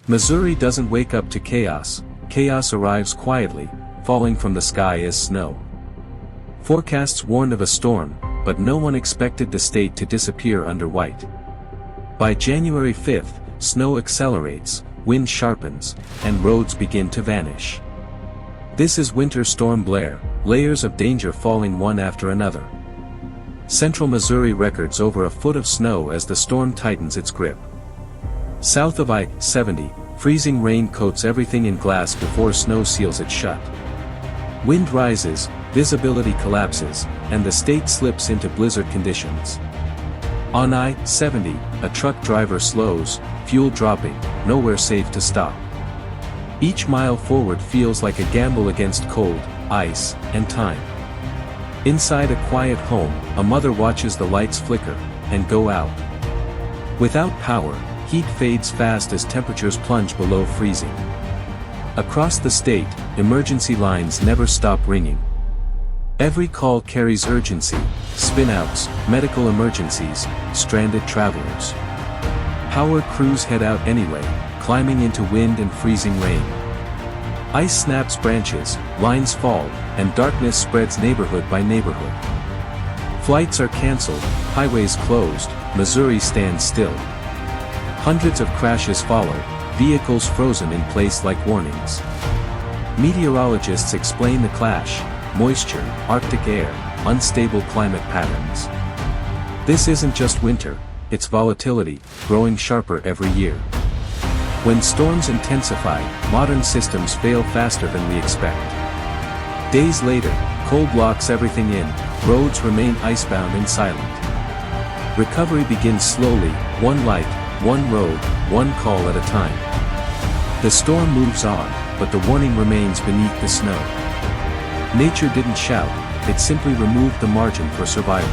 Missouri doesn't wake up to chaos, chaos arrives quietly, falling from the sky as snow. Forecasts warned of a storm, but no one expected the state to disappear under white. By January 5th, snow accelerates, wind sharpens, and roads begin to vanish. This is Winter Storm Blair, layers of danger falling one after another. Central Missouri records over a foot of snow as the storm tightens its grip. South of I-70, freezing rain coats everything in glass before snow seals it shut. Wind rises, visibility collapses, and the state slips into blizzard conditions. On I-70, a truck driver slows, fuel dropping, nowhere safe to stop. Each mile forward feels like a gamble against cold, ice, and time. Inside a quiet home, a mother watches the lights flicker and go out. Without power, heat fades fast as temperatures plunge below freezing. Across the state, emergency lines never stop ringing. Every call carries urgency: spin-outs, medical emergencies, stranded travelers. Power crews head out anyway, climbing into wind and freezing rain. Ice snaps branches, lines fall, and darkness spreads neighborhood by neighborhood. Flights are canceled, highways closed, Missouri stands still. Hundreds of crashes follow, vehicles frozen in place like warnings. Meteorologists explain the clash: moisture, Arctic air, unstable climate patterns. This isn't just winter, it's volatility, growing sharper every year. When storms intensify, modern systems fail faster than we expect. Days later, cold locks everything in, roads remain icebound and silent. Recovery begins slowly, one light, one road, one call at a time. The storm moves on, but the warning remains beneath the snow. Nature didn't shout, it simply removed the margin for survival.